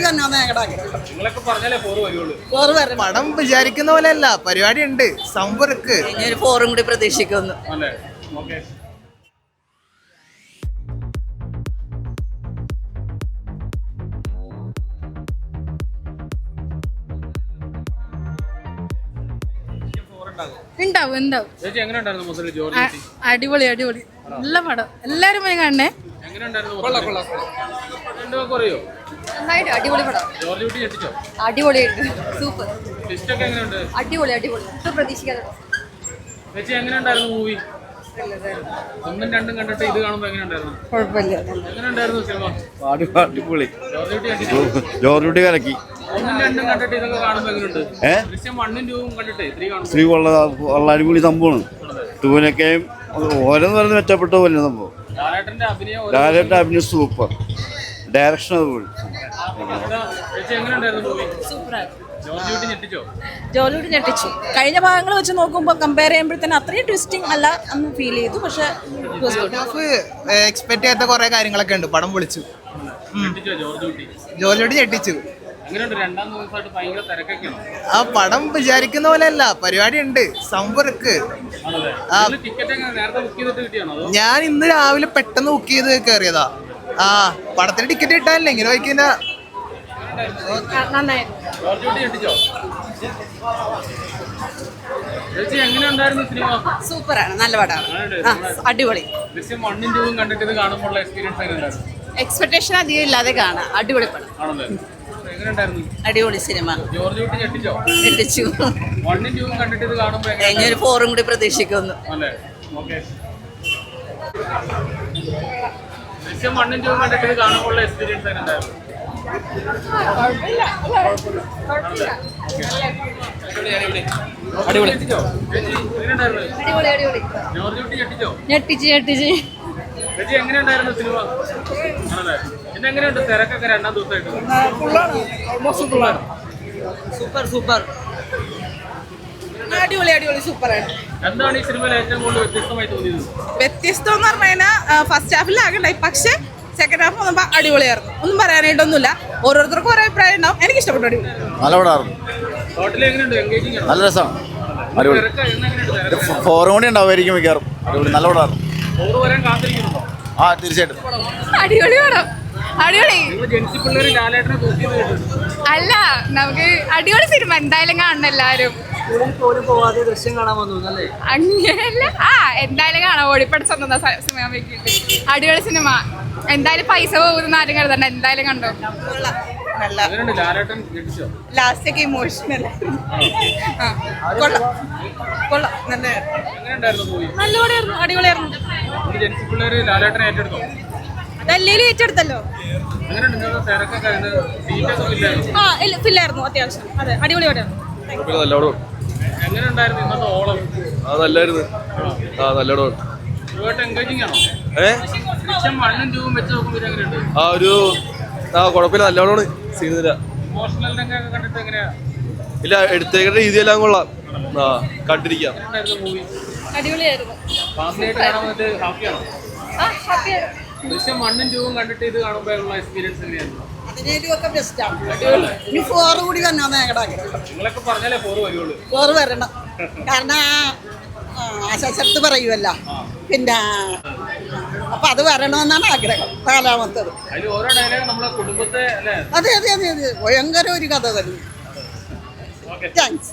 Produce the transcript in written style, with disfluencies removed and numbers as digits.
കൂടി വന്നാന്ന് ഞങ്ങളുടെ ആഗ്രഹം. നിങ്ങളൊക്കെ പറഞ്ഞാലേ വരുള്ളൂ. പടം വിചാരിക്കുന്ന പോലെ അല്ല, പരിപാടി ഉണ്ട്, സംഭവർക്ക് ഒരു 4 കൂടി പ്രതീക്ഷിക്കുന്നു. അടിപൊളി അടിപൊളി നല്ല പടം, എല്ലാരും പോയി കാണണേ. അടിപൊളി പടം, അടിപൊളിയായിട്ട് സൂപ്പർ, അടിപൊളി അടിപൊളി, പ്രതീക്ഷിക്കാതെ. ഒന്നും രണ്ടും കണ്ടിട്ട് ഇത് കാണുമ്പോ എങ്ങനെയുണ്ടായിരുന്നു? എങ്ങനെയുണ്ടായിരുന്നു സിനിമ? അടിപൊളി, ജോർജ് കലക്കി. ഒന്നും രണ്ടും കണ്ടിട്ട് ഇതൊക്കെ കാണുമ്പോ എങ്ങനെയുണ്ട്? ദൃശ്യം 1ഉം 2ഉം കണ്ടിട്ട് 3 കാണുമ്പോ സ്ത്രീ ഉള്ള അടിപൊളി സംഭവമാണ്. 2-നൊക്കെയും ഓരോന്ന് പറഞ്ഞ് മെച്ചപ്പെട്ട പോലെ സംഭവം. ലാലേട്ടന്റെ അഭിനയം സൂപ്പർ, ഡയറക്ഷൻ അതുപോലെ. ജോലിയോട് ഞെട്ടിച്ചു. കഴിഞ്ഞ ഭാഗങ്ങൾ വെച്ച് നോക്കുമ്പോൾ കമ്പയർ ചെയ്യുമ്പോഴത്തേന് അത്രയും ട്വിസ്റ്റിംഗ് അല്ല എന്ന് ഫീൽ ചെയ്തു. പക്ഷെ എക്സ്പെക്ട് ചെയ്യാത്ത കുറെ കാര്യങ്ങളൊക്കെ ഉണ്ട്. പടം പൊളിച്ചു, ജോലിയോട് ഞെട്ടിച്ചു. ആ പടം വിചാരിക്കുന്ന പോലെ അല്ല, പരിപാടി ഉണ്ട്, സംഭവർക്ക്. ഞാൻ ഇന്ന് രാവിലെ പെട്ടെന്ന് ബുക്ക് ചെയ്ത് കയറിയതാ. ആ പടത്തിന് ടിക്കറ്റ് കിട്ടാനില്ല, ഇങ്ങനെ വയ്ക്കുന്ന. സൂപ്പറാണ്, നല്ല പടമാണ്, അടിപൊളി. എക്സ്പെക്ടേഷൻ അധികം ഇല്ലാതെ കാണാം, അടിപൊളി പടം, അടിപൊളി സിനിമ, ഞെട്ടിച്ചു. ഒരു 4 കൂടി പ്രതീക്ഷിക്കുന്നു. ഞെട്ടിച്ച് ഞെട്ടിച്ച്. സൂപ്പർ സൂപ്പർ, അടിപൊളി അടിപൊളി, സൂപ്പറാണ്. എന്താണ് ഈ സിനിമയിൽ ഏറ്റവും കൂടുതൽ വ്യത്യസ്തമായി തോന്നിയത്? വ്യത്യസ്തം എന്ന് പറഞ്ഞു കഴിഞ്ഞാൽ ഫസ്റ്റ് ഹാഫിലാകണ്ടായി, പക്ഷെ സെക്കൻഡ് ഹാഫ് വന്നപ്പോൾ അടിപൊളിയായിരുന്നു. ഒന്നും പറയാനായിട്ടൊന്നുമില്ല, ഓരോരുത്തർക്കും ഓരോ അഭിപ്രായം ഉണ്ടാവും. എനിക്ക് ഇഷ്ടപ്പെട്ടു, അടിപൊളി, നല്ല പടമായിരുന്നു, നല്ല രസമാണ്, അടിപൊളി. 4 കൂടി ഉണ്ടാവുമായിരിക്കും മിക്കവാറും. അടിപൊളി, നല്ല പടമായിരുന്നു. ആ തീർച്ചയായിട്ടും അടിപൊളി പടം, അടിപൊളി. അല്ല, നമുക്ക് അടിപൊളി സിനിമ എന്തായാലും കാണണം എല്ലാരും. അങ്ങനെയല്ല, എന്തായാലും കാണാം. ഓടിപ്പടി സ്വന്തം സിനിമ വെക്കിട്ട് അടിപൊളി സിനിമ. എന്തായാലും പൈസ പോകുന്ന ആരും കരുതണ്ട, എന്തായാലും കണ്ടോ. ലാസ്റ്റൊക്കെ ഇമോഷണൽ, നല്ല പടമായിരുന്നു, അടിപൊളിയായിരുന്നു. അതല്ലേലും ഏറ്റെടുത്തല്ലോ. ഫില്ലായിരുന്നു അത്യാവശ്യം, അതെ, അടിപൊളി പടമായിരുന്നു. നല്ലായിരുന്നു, ആ ഒരു കുഴപ്പമില്ല, നല്ലോണം സീനില്ല. ഇല്ല, എടുത്തേക്കുന്ന രീതിയെല്ലാം കൊള്ളാം, കണ്ടിരിക്കാം. അടിപൊളിയായിരുന്നു. ദൃശ്യം 1ഉം 2ഉം കണ്ടിട്ട് ഇത് കാണുമ്പോഴുള്ള എക്സ്പീരിയൻസ് എങ്ങനെയായിരുന്നു? അതിനൊക്കെ ബെസ്റ്റാണ്. ഇനി 4 കൂടി വന്നാന്ന് ഞങ്ങളുടെ ആഗ്രഹം. നിങ്ങളൊക്കെ പറഞ്ഞാലേ 4 വരണം. കാരണം ആശാശക്തി പറയുമല്ലോ, പിന്നെ അപ്പൊ അത് വരണമെന്നാണ് ആഗ്രഹം. 4-മത്തത്. അതെ അതെ അതെ അതെ, ഭയങ്കര ഒരു കഥ തന്നെ. താങ്ക്സ്.